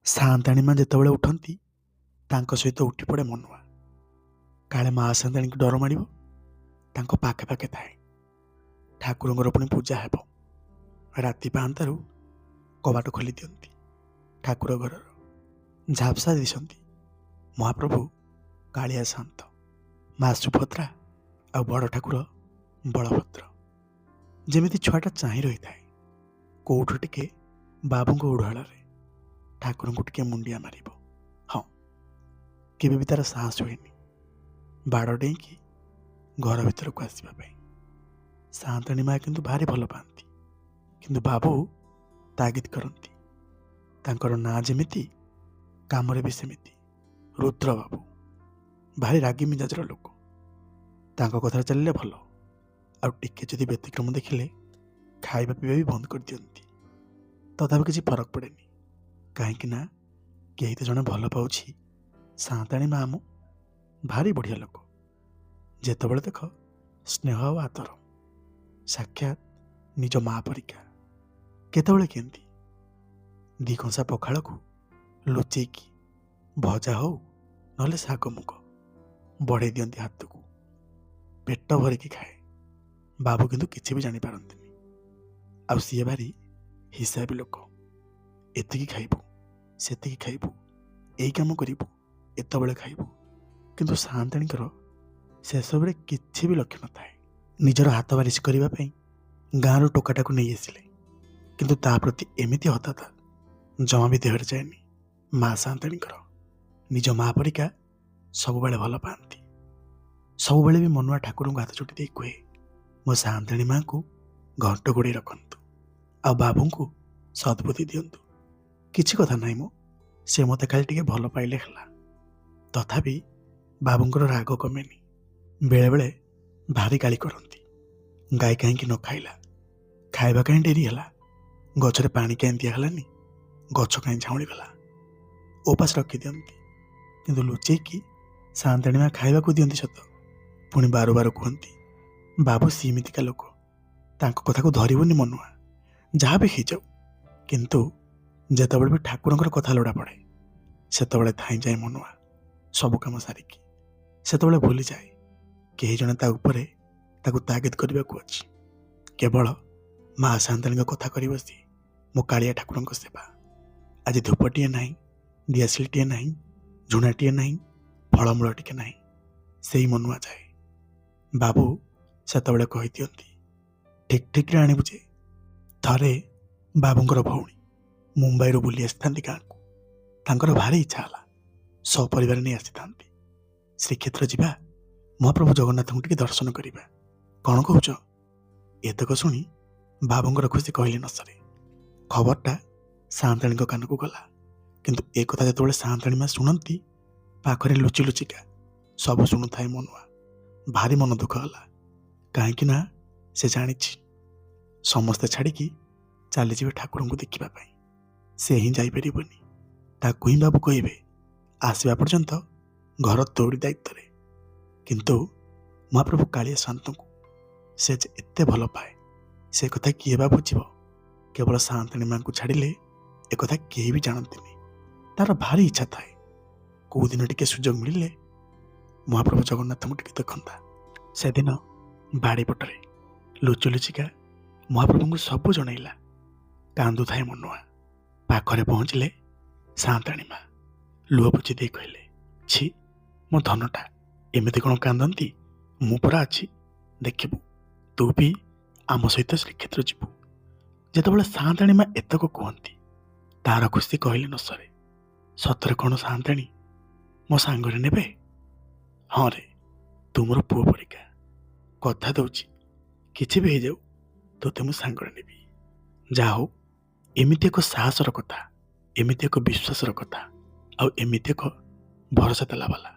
ସାଆନ୍ତାଣୀ ମା ଯେତେବେଳେ ଉଠନ୍ତି ତାଙ୍କ ସହିତ ଉଠି ପଡ଼େ ମନୁଆ। କାଳେ ମା ସାଆନ୍ତାଣୀଙ୍କୁ ଡର ମାଡ଼ିବ, ତାଙ୍କ ପାଖେ ପାଖେ ଥାଏ। ଠାକୁରଙ୍କର ପୁଣି ପୂଜା ହେବ। ରାତି ପାହାନ୍ତାରୁ କବାଟ ଖୋଲି ଦିଅନ୍ତି। ଠାକୁର ଘରର ଝାପ୍ସା ଦିଶନ୍ତି ମହାପ୍ରଭୁ କାଳିଆ ଶାନ୍ତ, ମା ସୁଭଦ୍ରା ଆଉ ବଡ଼ ଠାକୁର ବଳଭଦ୍ର। ଯେମିତି ଛୁଆଟା ଚାହିଁ ରହିଥାଏ କୋଉଠୁ ଟିକେ ବାବୁଙ୍କ ଉଢ଼ାଳରେ ଠାକୁରଙ୍କୁ ଟିକେ ମୁଣ୍ଡିଆ ମାରିବ। ହଁ, କେବେ ବି ତାର ସାହସ ହୁଏନି ବାଡ଼ ଡେଇଁକି ଘର ଭିତରକୁ ଆସିବା ପାଇଁ। ସାଆନ୍ତାଣୀ ମା କିନ୍ତୁ ଭାରି ଭଲ ପାଆନ୍ତି, କିନ୍ତୁ ବାବୁ ତାଗିଦ କରନ୍ତି। ତାଙ୍କର ନାଁ ଯେମିତି, କାମରେ ବି ସେମିତି। ରୁଦ୍ର ବାବୁ ଭାରି ରାଗି ମିଜାଜର ଲୋକ। ତାଙ୍କ କଥାରେ ଚାଲିଲେ ଭଲ, ଆଉ ଟିକେ ଯଦି ବ୍ୟତିକ୍ରମ ଦେଖିଲେ ଖାଇବା ପିଇବା ବି ବନ୍ଦ କରିଦିଅନ୍ତି। ତଥାପି କିଛି ଫରକ ପଡ଼େନି, କାହିଁକି ନା କେହି ତ ଜଣେ ଭଲ ପାଉଛି। ସାଆନ୍ତାଣୀ ମା ଆମ ଭାରି ବଢ଼ିଆ ଲୋକ। ଯେତେବେଳେ ଦେଖ ସ୍ନେହ ଆଉ ଆଦର, ସାକ୍ଷାତ ନିଜ ମା ପରିକା। କେତେବେଳେ କେମିତି ଦି କଂସା ପଖାଳକୁ ଲୁଚେଇକି ଭଜା ହଉ ନହେଲେ ଶାଗ ମୁଗ ବଢ଼େଇ ଦିଅନ୍ତି ହାତକୁ, ପେଟ ଭରିକି ଖାଏ। ବାବୁ କିନ୍ତୁ କିଛି ବି ଜାଣିପାରନ୍ତିନି। ଆଉ ସିଏ ଭାରି ହିସାବୀ ଲୋକ। ଏତିକି ଖାଇବୁ, ସେତିକି ଖାଇବୁ, ଏଇ କାମ କରିବୁ, ଏତେବେଳେ ଖାଇବୁ। କିନ୍ତୁ ସାଆନ୍ତାଣୀଙ୍କର ସେସବୁରେ କିଛି ବି ଲକ୍ଷ୍ୟ ନଥାଏ। ନିଜର ହାତ ବାରିଶ କରିବା ପାଇଁ ଗାଁରୁ ଟୋକାଟାକୁ ନେଇ ଆସିଲେ, କିନ୍ତୁ ତା ପ୍ରତି ଏମିତି ହତାତା ଜମା ବି ଦେହରେ ଯାଏନି। ମା ସାଆନ୍ତାଣୀଙ୍କର ନିଜ ମା ପରିକା ସବୁବେଳେ ଭଲ ପାଆନ୍ତି। ସବୁବେଳେ ବି ମନୁଆ ଠାକୁରଙ୍କୁ ହାତ ଚୁଟି ଦେଇ କୁହେ, ମୋ ସାଆନ୍ତାଣୀ ମାଙ୍କୁ ଘଣ୍ଟ ଘୋଡ଼େଇ ରଖନ୍ତୁ, ଆଉ ବାବୁଙ୍କୁ ସଦ୍ବୁଦ୍ଧି ଦିଅନ୍ତୁ। କିଛି କଥା ନାହିଁ ମ, ସେ ମୋତେ ଖାଲି ଟିକେ ଭଲ ପାଇଲେ ହେଲା। ତଥାପି ବାବୁଙ୍କର ରାଗ କମେନି। ବେଳେବେଳେ ଭାରି ଗାଳି କରନ୍ତି। ଗାଈ କାହିଁକି ନ ଖାଇଲା, ଖାଇବା କାହିଁ ଡେରି ହେଲା, ଗଛରେ ପାଣି କାହିଁ ଦିଆହେଲାନି, ଗଛ କାହିଁ ଝାଉଁଳିଗଲା। ଉପାସ ରଖିଦିଅନ୍ତି, କିନ୍ତୁ ଲୁଚେଇକି ସାଆନ୍ତାଣୀ ମା ଖାଇବାକୁ ଦିଅନ୍ତି ସତ, ପୁଣି ବାର ବାର କୁହନ୍ତି, ବାବୁ ସେମିତିକା ଲୋକ, ତାଙ୍କ କଥାକୁ ଧରିବୁନି ମନୁଆ, ଯାହା ବି ହେଇଯାଉ। କିନ୍ତୁ ଯେତେବେଳେ ବି ଠାକୁରଙ୍କର କଥା ଲୋଡ଼ା ପଡ଼େ, ସେତେବେଳେ ଧାଇଁଯାଏ ମନୁଆ ସବୁ କାମ ସାରିକି। ସେତେବେଳେ ଭୁଲିଯାଏ କେହି ଜଣେ ତା ଉପରେ ତାକୁ ତାଗିଦ କରିବାକୁ ଅଛି। କେବଳ ମା ସାଆନ୍ତାଣୀଙ୍କ କଥା କରି ବସି ମୋ କାଳିଆ ଠାକୁରଙ୍କ ସେବା। ଆଜି ଧୂପଟିଏ ନାହିଁ, ଦିଆସିଲିଟିଏ ନାହିଁ, ଝୁଣାଟିଏ ନାହିଁ, ଫଳମୂଳ ଟିକେ ନାହିଁ, ସେଇ ମନୁଆ ଯାଏ। ବାବୁ ସେତେବେଳେ କହିଦିଅନ୍ତି, ଠିକ୍ ଠିକ୍ରେ ଆଣିବୁ ଯେ। ଥରେ ବାବୁଙ୍କର ଭଉଣୀ ମୁମ୍ବାଇରୁ ବୁଲି ଆସିଥାନ୍ତି ଗାଁକୁ। ତାଙ୍କର ଭାରି ଇଚ୍ଛା ହେଲା ସପରିବାର ନେଇ ଆସିଥାନ୍ତି। ଶ୍ରୀକ୍ଷେତ୍ର ଯିବା, ମହାପ୍ରଭୁ ଜଗନ୍ନାଥଙ୍କୁ ଟିକେ ଦର୍ଶନ କରିବା, କ'ଣ କହୁଛ? ଏତକ ଶୁଣି ବାବୁଙ୍କର ଖୁସି କହିଲେ ନ ସରେ। ଖବରଟା ସାଆନ୍ତାଣୀଙ୍କ କାନକୁ ଗଲା, କିନ୍ତୁ ଏ କଥା ଯେତେବେଳେ ସାଆନ୍ତାଣୀ ମା ଶୁଣନ୍ତି, ପାଖରେ ଲୁଚି ଲୁଚିକା ସବୁ ଶୁଣୁଥାଏ ମନୁଆ। ଭାରି ମନ ଦୁଃଖ ହେଲା, କାହିଁକି ନା ସେ ଜାଣିଛି ସମସ୍ତେ ଛାଡ଼ିକି ଚାଲିଯିବେ ଠାକୁରଙ୍କୁ ଦେଖିବା ପାଇଁ। ସେ ହିଁ ଯାଇପାରିବନି। ତାକୁ ହିଁ ବାବୁ କହିବେ ଆସିବା ପର୍ଯ୍ୟନ୍ତ ଘର ତୋଡ଼ି ଦାୟିତ୍ୱରେ। କିନ୍ତୁ ମହାପ୍ରଭୁ କାଳିଆ ଶାନ୍ତଙ୍କୁ ସେ ଯେ ଏତେ ଭଲ ପାଏ, ସେ କଥା କିଏ ବା ବୁଝିବ? କେବଳ ସାଆନ୍ତାଣୀ ମାଙ୍କୁ ଛାଡ଼ିଲେ ଏକଥା କେହି ବି ଜାଣନ୍ତିନି। ତାର ଭାରି ଇଚ୍ଛା ଥାଏ କେଉଁ ଦିନ ଟିକେ ସୁଯୋଗ ମିଳିଲେ ମହାପ୍ରଭୁ ଜଗନ୍ନାଥଙ୍କୁ ଟିକେ ଦେଖନ୍ତା। ସେଦିନ ବାଡ଼ିପଟରେ ଲୁଚି ଲୁଚିକା ମହାପ୍ରଭୁଙ୍କୁ ସବୁ ଜଣେଇଲା। କାନ୍ଦୁଥାଏ ମନୁଆ। ପାଖରେ ପହଞ୍ଚିଲେ ସାଆନ୍ତାଣୀ ମା ଲୁହ ପୋଛି ଦେଇ କହିଲେ, ଛି ମୋ ଧନଟା, ଏମିତି କ'ଣ କାନ୍ଦନ୍ତି? ମୁଁ ପରା ଅଛି, ଦେଖିବୁ ତୁ ବି ଆମ ସହିତ ଶ୍ରୀକ୍ଷେତ୍ର ଯିବୁ। ଯେତେବେଳେ ସାଆନ୍ତାଣୀ ମା ଏତକ କୁହନ୍ତି, ତାର ଖୁସି କହିଲେ ନ ସରେ। ସତରେ କ'ଣ ସାଆନ୍ତାଣୀ ମୋ ସାଙ୍ଗରେ ନେବେ? ହଁ ରେ, ତୁ ମୋର ପୁଅ ପରିକା। କଥା ଦେଉଛି କିଛି ବି ହେଇଯାଉ ତୋତେ ମୁଁ ସାଙ୍ଗରେ ନେବି। ଯାହା ହଉ, ଏମିତି ଏକ ସାହସର କଥା, ଏମିତି ଏକ ବିଶ୍ୱାସର କଥା, ଆଉ ଏମିତି ଏକ ଭରସା ଦେଲାବାଲା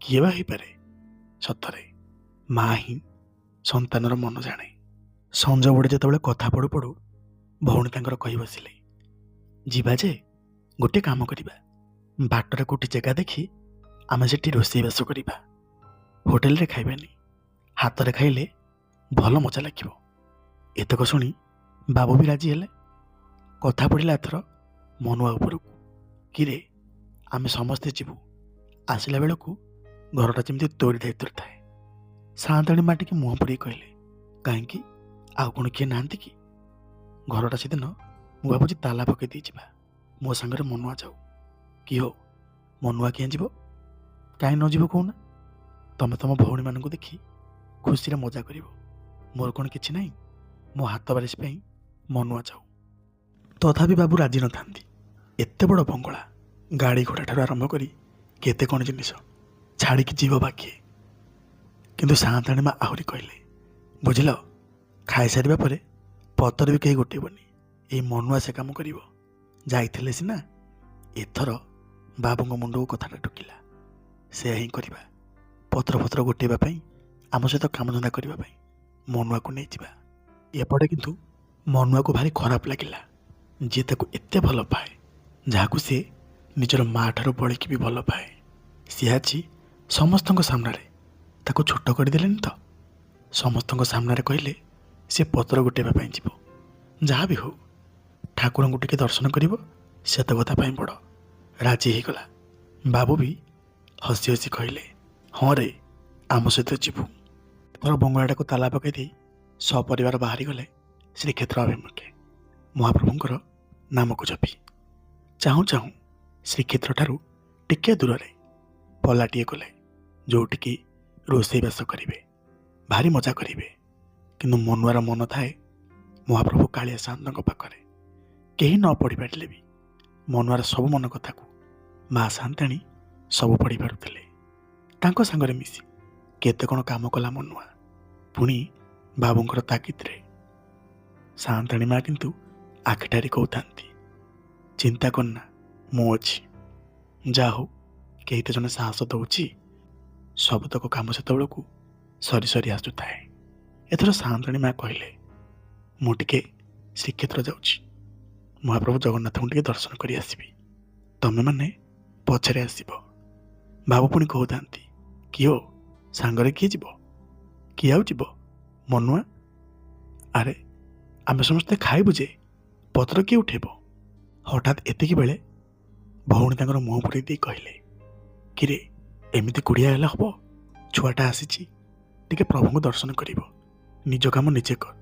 କିଏ ବା ହେଇପାରେ? ସତରେ ମା ହିଁ ସନ୍ତାନର ମନ ଜାଣେ। ସଞ୍ଜ ବୁଡ଼େ ଯେତେବେଳେ କଥା ପଡ଼ୁ ପଡ଼ୁ ଭଉଣୀ ତାଙ୍କର କହି ବସିଲେ, ଯିବା ଯେ ଗୋଟିଏ କାମ କରିବା, ବାଟରେ କେଉଁଠି ଜାଗା ଦେଖି ଆମେ ସେଠି ରୋଷେଇବାସ କରିବା। ହୋଟେଲରେ ଖାଇବାନି, ହାତରେ ଖାଇଲେ ଭଲ ମଜା ଲାଗିବ। ଏତକ ଶୁଣି ବାବୁ ବି ରାଜି ହେଲେ। କଥା ପଡ଼ିଲା ଏଥର ମନୁଆ ଉପରକୁ। କିରେ ଆମେ ସମସ୍ତେ ଯିବୁ। ଆସିଲା ବେଳକୁ ଘରଟା ଯେମିତି ତୋରି ଦାୟିତ୍ୱରେ ଥାଏ। ସାଆନ୍ତାଣୀ ମା ଟିକେ ମୁହଁ ପୁରେଇ କହିଲେ, କାହିଁକି ଆଉ କ'ଣ କିଏ ନାହାନ୍ତି କି? ଘରଟା ସେଦିନ ମୁଁ ଭାବୁଛି ତାଲା ପକେଇ ଦେଇ ଯିବା। ମୋ ସାଙ୍ଗରେ ମନୁଆ ଯାଉ। କି ହଉ, ମନୁଆ କିଏ ଯିବ? କାହିଁ ନ ଯିବ କହୁନା? ତମେ ତମ ଭଉଣୀମାନଙ୍କୁ ଦେଖି ଖୁସିରେ ମଜା କରିବ। ମୋର କ'ଣ କିଛି ନାହିଁ? ମୋ ହାତ ବାରିଶ ପାଇଁ ମନୁଆ ଯାଉ। ତଥାପି ବାବୁ ରାଜି ନଥାନ୍ତି। ଏତେ ବଡ଼ ବଙ୍ଗଳା, ଗାଡ଼ି ଘୋଡ଼ା ଠାରୁ ଆରମ୍ଭ କରି କେତେ କ'ଣ ଜିନିଷ ଛାଡ଼ିକି ଯିବ ବାକି। କିନ୍ତୁ ସାଆନ୍ତାଣୀ ମା ଆହୁରି କହିଲେ, ବୁଝିଲ, ଖାଇସାରିବା ପରେ ପତର ବି କେହି ଗୋଟେଇବନି। ଏଇ ମନୁଆ ସେ କାମ କରିବ। ଯାଇଥିଲେ ସିନା। ଏଥର ବାବୁଙ୍କ ମୁଣ୍ଡକୁ କଥାଟା ଢୁକିଲା। ସେୟା ହିଁ କରିବା। ପତ୍ର ଫତ୍ର ଗୋଟେଇବା ପାଇଁ, ଆମ ସହିତ କାମଧନ୍ଦା କରିବା ପାଇଁ ମନୁଆକୁ ନେଇଯିବା। ଏପଟେ କିନ୍ତୁ ମନୁଆକୁ ଭାରି ଖରାପ ଲାଗିଲା। ଯିଏ ତାକୁ ଏତେ ଭଲ ପାଏ, ଯାହାକୁ ସେ ନିଜର ମା ଠାରୁ ବଳିକି ବି ଭଲ ପାଏ, ସିଏ ଆଜି ସମସ୍ତଙ୍କ ସାମ୍ନାରେ ତାକୁ ଛୋଟ କରିଦେଲେନି ତ। ସମସ୍ତଙ୍କ ସାମ୍ନାରେ କହିଲେ ସେ ପତ୍ର ଗୋଟେଇବା ପାଇଁ ଯିବ। ଯାହା ବି ହଉ, ଠାକୁରଙ୍କୁ ଟିକେ ଦର୍ଶନ କରିବ, ସେତ କଥା ପାଇଁ ବଡ଼। ରାଜି ହେଇଗଲା। ବାବୁ ବି ହସି ହସି କହିଲେ, ହଁ ରେ, ଆମ ସହିତ ଯିବୁ। ଏଥର ବଙ୍ଗଳାଟାକୁ ତାଲା ପକାଇ ଦେଇ ସପରିବାର ବାହାରିଗଲେ ଶ୍ରୀକ୍ଷେତ୍ର ଅଭିମୁଖେ, ମହାପ୍ରଭୁଙ୍କର ନାମକୁ ଜପି। ଚାହୁଁ ଚାହୁଁ ଶ୍ରୀକ୍ଷେତ୍ରଠାରୁ ଟିକେ ଦୂରରେ ପଲାଟିଏ କଲେ, ଯେଉଁଠିକି ରୋଷେଇବାସ କରିବେ, ଭାରି ମଜା କରିବେ। କିନ୍ତୁ ମନୁଆର ମନ ଥାଏ ମହାପ୍ରଭୁ କାଳିଆ ସାଆନ୍ତଙ୍କ ପାଖରେ। କେହି ନ ପଢ଼ିପାରିଲେ ବି ମନୁଆର ସବୁ ମନ କଥାକୁ ମା ସାଆନ୍ତାଣୀ ସବୁ ପଢ଼ିପାରୁଥିଲେ। ତାଙ୍କ ସାଙ୍ଗରେ ମିଶି କେତେ କ'ଣ କାମ କଲା ମନୁଆ, ପୁଣି ବାବୁଙ୍କର ତାଗିଦରେ। ସାଆନ୍ତାଣୀ ମା କିନ୍ତୁ ଆଖିଟାରି କହୁଥାନ୍ତି, ଚିନ୍ତା କରନା, ମୁଁ ଅଛି। ଯାହା ହଉ, କେହି ତ ଜଣେ ସାହସ ଦେଉଛି। ସବୁତକ କାମ ସେତେବେଳକୁ ସରି ସରି ଆସୁଥାଏ। ଏଥର ସାଆନ୍ତାଣୀ ମା କହିଲେ, ମୁଁ ଟିକେ ଶ୍ରୀକ୍ଷେତ୍ର ଯାଉଛି। ମହାପ୍ରଭୁ ଜଗନ୍ନାଥଙ୍କୁ ଟିକେ ଦର୍ଶନ କରି ଆସିବି। ତମେମାନେ ପଛରେ ଆସିବ। ବାବୁ ପୁଣି କହୁଥାନ୍ତି, କିଓ ସାଙ୍ଗରେ କିଏ ଯିବ? କିଏ ଆଉ ଯିବ? ମନୁଆ। ଆରେ ଆମେ ସମସ୍ତେ ଖାଇବୁ ଯେ, ପତ୍ର କିଏ ଉଠେଇବ? ହଠାତ୍ ଏତିକି ବେଳେ ଭଉଣୀ ତାଙ୍କର ମୁହଁ ପୁରେଇ ଦେଇ କହିଲେ, କିରେ ଏମିତି କୁଡ଼ିଆ ହେଲେ ହବ? ଛୁଆଟା ଆସିଛି, ଟିକେ ପ୍ରଭୁଙ୍କୁ ଦର୍ଶନ କରିବ। ନିଜ କାମ ନିଜେ କର।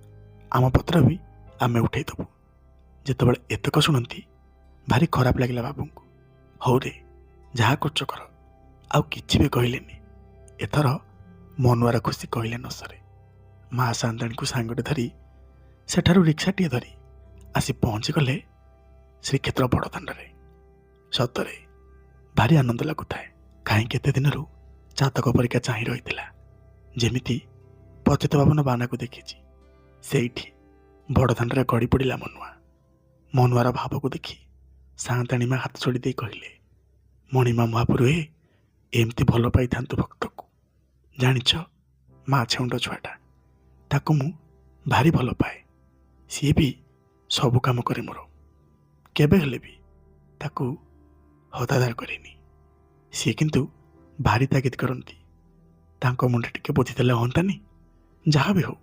ଆମ ପତ୍ର ବି ଆମେ ଉଠେଇଦେବୁ। ଯେତେବେଳେ ଏତକ ଶୁଣନ୍ତି ଭାରି ଖରାପ ଲାଗିଲା ବାବୁଙ୍କୁ। ହଉ ରେ, ଯାହା କରୁଛ କର। ଆଉ କିଛି ବି କହିଲେନି। ଏଥର ମନୁଆର ଖୁସି କହିଲେ ନ ସରେ। ମା ସାଆନ୍ତାଣୀଙ୍କୁ ସାଙ୍ଗରେ ଧରି ସେଠାରୁ ରିକ୍ସାଟିଏ ଧରି ଆସି ପହଞ୍ଚିଗଲେ ଶ୍ରୀକ୍ଷେତ୍ର ବଡ଼ଦାଣ୍ଡରେ। ସତରେ ଭାରି ଆନନ୍ଦ ଲାଗୁଥାଏ। କାହିଁକି ଏତେ ଦିନରୁ ଚାତକ ପରୀକ୍ଷା ଚାହିଁ ରହିଥିଲା। ଯେମିତି ପତିତପାବନ ବାନାକୁ ଦେଖିଛି, ସେଇଠି ବଡ଼ଦାଣ୍ଡରେ ଗଡ଼ି ପଡ଼ିଲା ମନୁଆ। ମନୁଆର ଭାବକୁ ଦେଖି ସାଆନ୍ତାଣୀ ମା ହାତ ଯୋଡ଼ି ଦେଇ କହିଲେ, ମଣିମା ମହାପୁରୁ, ଏମିତି ଭଲ ପାଇଥାନ୍ତୁ ଭକ୍ତକୁ। ଜାଣିଛ, ମା ଛେଉଣ୍ଡ ଛୁଆଟା, ତାକୁ ମୁଁ ଭାରି ଭଲ ପାଏ। ସିଏ ବି ସବୁ କାମ କରେ ମୋର। କେବେ ହେଲେ ବି ତାକୁ ହତାଦାର କରେନି। ସିଏ କିନ୍ତୁ ଭାରି ତାଗିଦ କରନ୍ତି। ତାଙ୍କ ମୁଣ୍ଡେ ଟିକେ ବୁଝିଦେଲେ ହଅନ୍ତାନି। ଯାହା ବି ହଉ,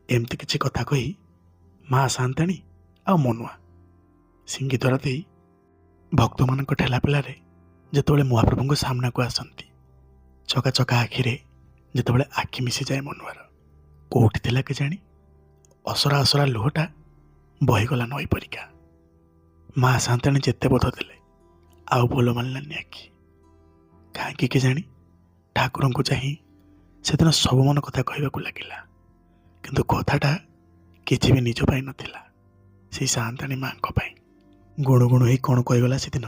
ଏମିତି କିଛି କଥା କହି ମା ସାଆନ୍ତାଣୀ ଆଉ ମନୁଆ ସିଂହଦ୍ୱାର ଦେଇ ଭକ୍ତମାନଙ୍କ ଠେଲାପେଲାରେ ଯେତେବେଳେ ମହାପ୍ରଭୁଙ୍କ ସାମ୍ନାକୁ ଆସନ୍ତି, ଚକା ଚକା ଆଖିରେ ଯେତେବେଳେ ଆଖି ମିଶିଯାଏ ମନୁଆର, କୋଉଠି ଥିଲା କେଜାଣି ଅସରା ଅସରା ଲୁହଟା ବହିଗଲା ନଈ ପରିକା। ମା ସାଆନ୍ତାଣୀ ଯେତେ ବୋଧ ଦେଲେ ଆଉ ଭଲ ମାନିଲାନି ଆଖି। କାହିଁକି କେଜାଣି ଠାକୁରଙ୍କୁ ଚାହିଁ ସେଦିନ ସବୁ ମନ କଥା କହିବାକୁ ଲାଗିଲା। କିନ୍ତୁ କଥାଟା କିଛି ବି ନିଜ ପାଇଁ ନଥିଲା, ସେଇ ସାଆନ୍ତାଣୀ ମାଙ୍କ ପାଇଁ। ଗୁଣୁ ଗୁଣୁ ହେଇ କ'ଣ କହିଗଲା ସେଦିନ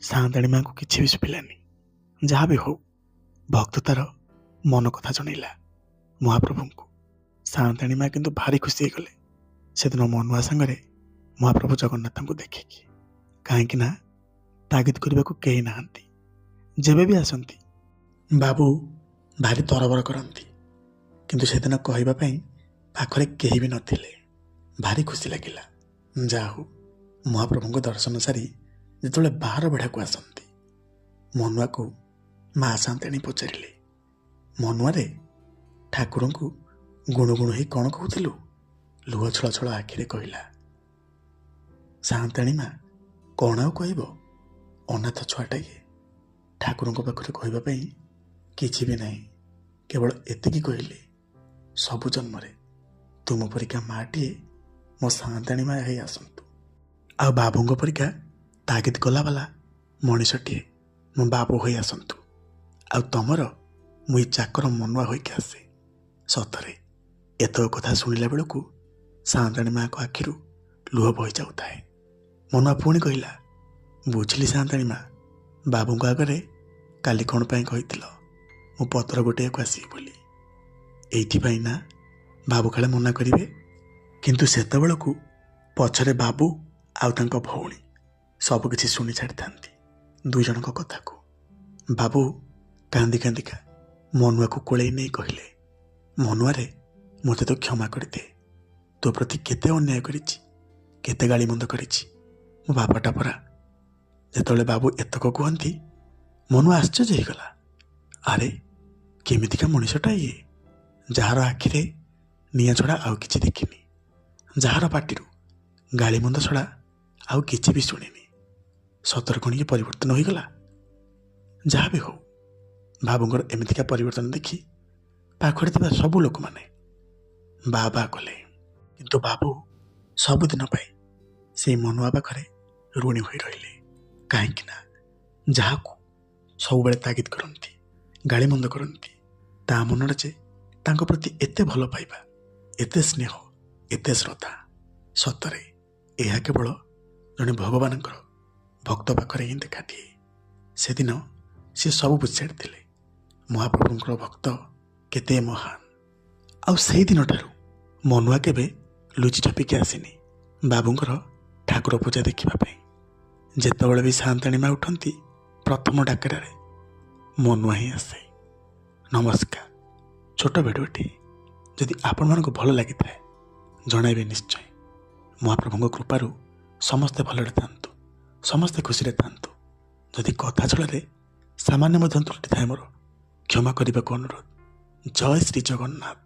ସାଆନ୍ତାଣୀ ମାଙ୍କୁ କିଛି ବି ଶୁଭିଲାନି। ଯାହା ବି ହଉ, ଭକ୍ତ ତାର ମନ କଥା ଜଣେଇଲା ମହାପ୍ରଭୁଙ୍କୁ। ସାଆନ୍ତାଣୀ ମା କିନ୍ତୁ ଭାରି ଖୁସି ହେଇଗଲେ ସେଦିନ ମନୁଆ ସାଙ୍ଗରେ ମହାପ୍ରଭୁ ଜଗନ୍ନାଥଙ୍କୁ ଦେଖିକି। କାହିଁକି ନା ତାଗିଦ କରିବାକୁ କେହି ନାହାନ୍ତି। ଯେବେ ବି ଆସନ୍ତି ବାବୁ ଭାରି ତରବର କରନ୍ତି, କିନ୍ତୁ ସେଦିନ କହିବା ପାଇଁ ପାଖରେ କେହି ବି ନଥିଲେ। ଭାରି ଖୁସି ଲାଗିଲା। ଯାହା ହଉ, ମହାପ୍ରଭୁଙ୍କ ଦର୍ଶନ ସାରି ଯେତେବେଳେ ବାହାର ବେଢ଼ାକୁ ଆସନ୍ତି, ମନୁଆକୁ ମା ସାଆନ୍ତାଣୀ ପଚାରିଲେ, ମନୁଆରେ, ଠାକୁରଙ୍କୁ ଗୁଣୁ ଗୁଣୁ ହେଇ କ'ଣ କହୁଥିଲୁ? ଲୁହ ଛଳ ଛଳ ଆଖିରେ କହିଲା, ସାଆନ୍ତାଣୀ ମା, କ'ଣ ଆଉ କହିବ? ଅନାଥ ଛୁଆଟାଏ ଠାକୁରଙ୍କ ପାଖରେ କହିବା ପାଇଁ କିଛି ବି ନାହିଁ। କେବଳ ଏତିକି କହିଲେ, ସବୁ ଜନ୍ମରେ ତୁମ ପରିକା ମାଆଟିଏ ମୋ ସାନ୍ତାଣୀ ମା ହେଇ ଆସନ୍ତୁ, ଆଉ ବାବୁଙ୍କ ପରିକା ତାଗିଦ କଲାବାଲା ମଣିଷଟିଏ ମୋ ବାବୁ ହୋଇ ଆସନ୍ତୁ, ଆଉ ତମର ମୁଁ ଏଇ ଚାକର ମନୁଆ ହୋଇକି ଆସେ। ସତରେ ଏତକ କଥା ଶୁଣିଲା ବେଳକୁ ସାନ୍ତାଣୀ ମାଆଙ୍କ ଆଖିରୁ ଲୁହ ବହି ଯାଉଥାଏ। ମନୁଆ ପୁଣି କହିଲା, ବୁଝିଲି ସାନ୍ତାଣୀ ମା, ବାବୁଙ୍କ ଆଗରେ କାଲି କ'ଣ ପାଇଁ କହିଥିଲ ମୁଁ ପତ୍ର ଗୋଟେଇବାକୁ ଆସିବି ବୋଲି? ଏଇଥିପାଇଁ ନା ବାବୁ କାଳେ ମନା କରିବେ। କିନ୍ତୁ ସେତେବେଳକୁ ପଛରେ ବାବୁ ଆଉ ତାଙ୍କ ଭଉଣୀ ସବୁ କିଛି ଶୁଣି ଛାଡ଼ିଥାନ୍ତି ଦୁଇ ଜଣଙ୍କ କଥାକୁ। ବାବୁ କାନ୍ଦି କାନ୍ଦିକା ମନୁଆକୁ କୋଳେଇ ନେଇ କହିଲେ, ମନୁଆରେ ମୋତେ ତ କ୍ଷମା କରିଦେ। ତୋ ପ୍ରତି କେତେ ଅନ୍ୟାୟ କରିଛି, କେତେ ଗାଳିମନ୍ଦ କରିଛି। ମୋ ବାପାଟା ପରା। ଯେତେବେଳେ ବାବୁ ଏତକ କୁହନ୍ତି ମନୁଆ ଆଶ୍ଚର୍ଯ୍ୟ ହେଇଗଲା। ଆରେ କେମିତିକା ମଣିଷଟା ଇଏ, ଯାହାର ଆଖିରେ ନିଆଁ ଛଡ଼ା ଆଉ କିଛି ଦେଖିନି, ଯାହାର ପାଟିରୁ ଗାଳିମନ୍ଦ ଛଡ଼ା ଆଉ କିଛି ବି ଶୁଣିନି। ସତରେ କ'ଣ ଇଏ ପରିବର୍ତ୍ତନ ହୋଇଗଲା? ଯାହା ବି ହଉ, ବାବୁଙ୍କର ଏମିତିକା ପରିବର୍ତ୍ତନ ଦେଖି ପାଖରେ ଥିବା ସବୁ ଲୋକମାନେ ବା ବା କଲେ। କିନ୍ତୁ ବାବୁ ସବୁଦିନ ପାଇଁ ସେଇ ମନୁଆ ପାଖରେ ଋଣୀ ହୋଇ ରହିଲେ। କାହିଁକି ନା ଯାହାକୁ ସବୁବେଳେ ତାଗିଦ କରନ୍ତି, ଗାଳିମନ୍ଦ କରନ୍ତି, ତା ମନରେ ଯେ ତାଙ୍କ ପ୍ରତି ଏତେ ଭଲ ପାଇବା, ଏତେ ସ୍ନେହ, ଏତେ ଶ୍ରଦ୍ଧା, ସତରେ ଏହା କେବଳ ଜଣେ ଭଗବାନଙ୍କର ଭକ୍ତ ପାଖରେ ହିଁ ଦେଖାଦିଏ। ସେଦିନ ସେ ସବୁ ବୁଝିସାରିଥିଲେ ମହାପ୍ରଭୁଙ୍କର ଭକ୍ତ କେତେ ମହାନ। ଆଉ ସେଇଦିନଠାରୁ ମନୁଆ କେବେ ଲୁଚି ଛପିକି ଆସିନି ବାବୁଙ୍କର ଠାକୁର ପୂଜା ଦେଖିବା ପାଇଁ। ଯେତେବେଳେ ବି ସାନ୍ତାଣୀ ମା ଉଠନ୍ତି ପ୍ରଥମ ଡାକରାରେ ମନୁଆ ହିଁ ଆସେ। ନମସ୍କାର। ଛୋଟ ଭିଡ଼ିଓଟି ଯଦି ଆପଣମାନଙ୍କୁ ଭଲ ଲାଗିଥାଏ ଜଣାଇବେ ନିଶ୍ଚୟ। ମହାପ୍ରଭୁଙ୍କ କୃପାରୁ ସମସ୍ତେ ଭଲରେ ଥାନ୍ତୁ, ସମସ୍ତେ ଖୁସିରେ ଥାନ୍ତୁ। ଯଦି କଥା ଛଳରେ ସାମାନ୍ୟ ମଧ୍ୟ ତ୍ରୁଟି ଥାଏ ମୋର, କ୍ଷମା କରିବାକୁ ଅନୁରୋଧ। ଜୟ ଶ୍ରୀ ଜଗନ୍ନାଥ।